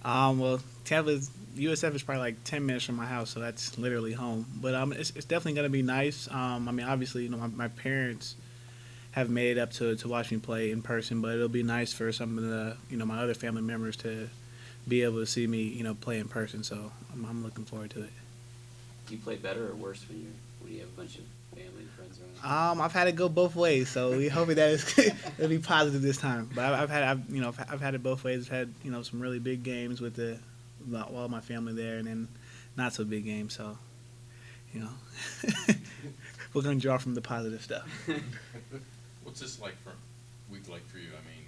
Well, Tampa's USF is probably like 10 minutes from my house, so that's literally home. But it's definitely gonna be nice. I mean, obviously, my parents have made it up to watch me play in person, but it'll be nice for some of the my other family members to be able to see me play in person. So I'm looking forward to it. Do you play better or worse when you have a bunch of family and friends around? I've had it go both ways, so we hoping that it'll be positive this time. But I've had it both ways. I've had some really big games with all my family there, and then not so big games. So you know, we're gonna draw from the positive stuff. What's this like for week like for you? I mean,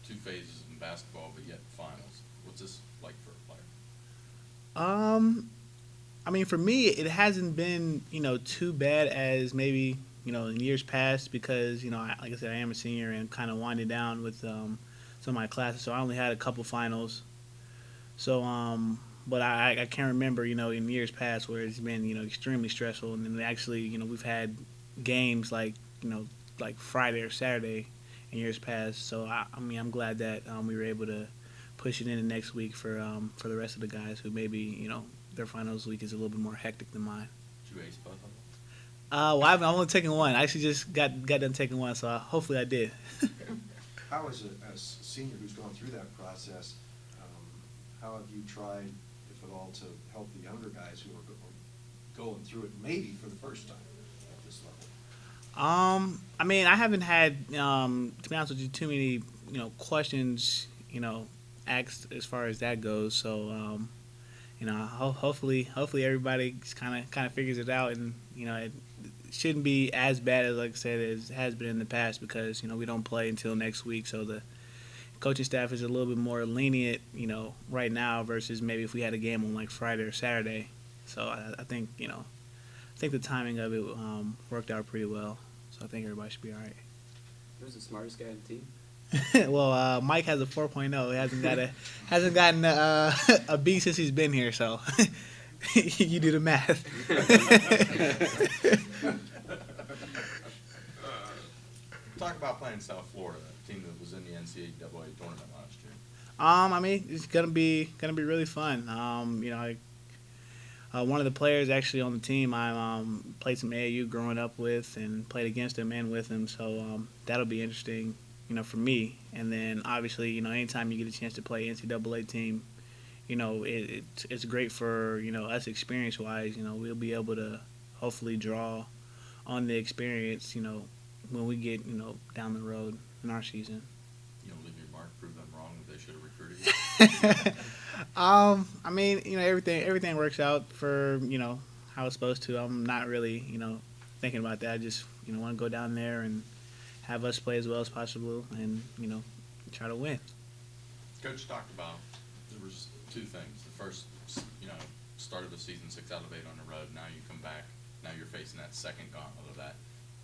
two phases in basketball, but yet finals. What's this like for a player? I mean, for me, it hasn't been too bad as maybe in years past because like I said, I am a senior and kind of winding down with some of my classes, so I only had a couple finals. So but I can't remember in years past where it's been extremely stressful, and then actually we've had games like Friday or Saturday in years past. So I mean, I'm glad that we were able to push it into next week for the rest of the guys who maybe their finals week is a little bit more hectic than mine. Did you ace both of them? Well, I've only taken one. I actually just got done taking one, so hopefully I did. How, as a senior who's gone through that process, how have you tried, if at all, to help the younger guys who are going through it maybe for the first time at this level? I mean, I haven't had, to be honest with you, too many, questions, asked as far as that goes. So, hopefully everybody kind of figures it out, and it shouldn't be as bad as, like I said, as it has been in the past because we don't play until next week, so the coaching staff is a little bit more lenient, right now versus maybe if we had a game on like Friday or Saturday. So I think the timing of it worked out pretty well. So I think everybody should be all right. Who's the smartest guy on the team? Well, Mike has a 4.0. He hasn't gotten a B since he's been here. So you do the math. Talk about playing South Florida, a team that was in the NCAA tournament last year. I mean, it's gonna be really fun. One of the players actually on the team I played some AAU growing up with and played against him and with him, so that'll be interesting, for me. And then obviously, anytime you get a chance to play NCAA team, it's great for us experience wise. We'll be able to hopefully draw on the experience, when we get down the road in our season. Leave your mark, prove them wrong that they should have recruited you. I mean, everything works out for how it's supposed to. I'm not really thinking about that. I just want to go down there and have us play as well as possible, and try to win. Coach talked about there was two things. The first, start of the season 6 out of 8 on the road. Now you come back. Now you're facing that second gauntlet of that.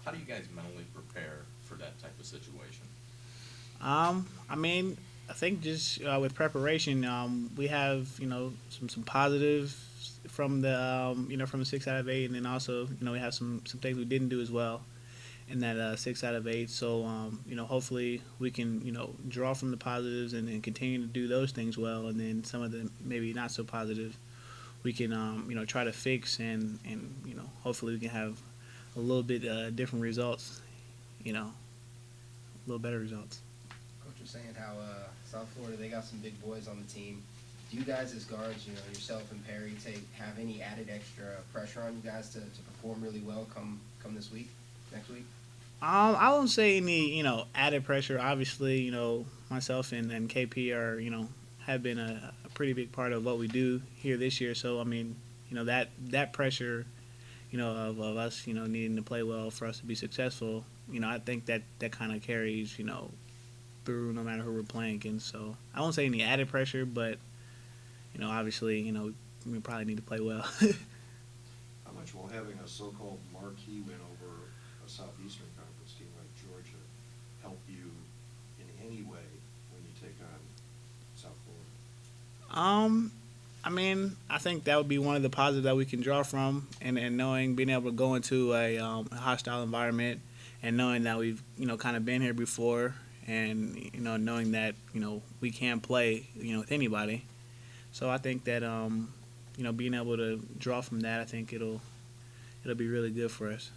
How do you guys mentally prepare for that type of situation? I mean, I think just with preparation, we have some positives from the 6 out of 8, and then also we have some things we didn't do as well in that 6 out of 8. So hopefully we can draw from the positives and continue to do those things well, and then some of the maybe not so positive we can try to fix, and hopefully we can have a little bit different results, a little better results. Coach was saying how South Florida, they got some big boys on the team. Do you guys as guards, yourself and Perry, have any added extra pressure on you guys to perform really well come this week, next week? I won't say any added pressure. Obviously, myself and KP are have been a pretty big part of what we do here this year. So I mean, that pressure of us, needing to play well for us to be successful, I think that kind of carries, through no matter who we're playing against. So I won't say any added pressure, but, obviously, we probably need to play well. How much will having a so-called marquee win over a Southeastern Conference team like Georgia help you in any way when you take on South Florida? I mean, I think that would be one of the positives that we can draw from, and being able to go into a hostile environment, and knowing that we've kind of been here before, and knowing that we can play with anybody, So I think that being able to draw from that, I think it'll be really good for us.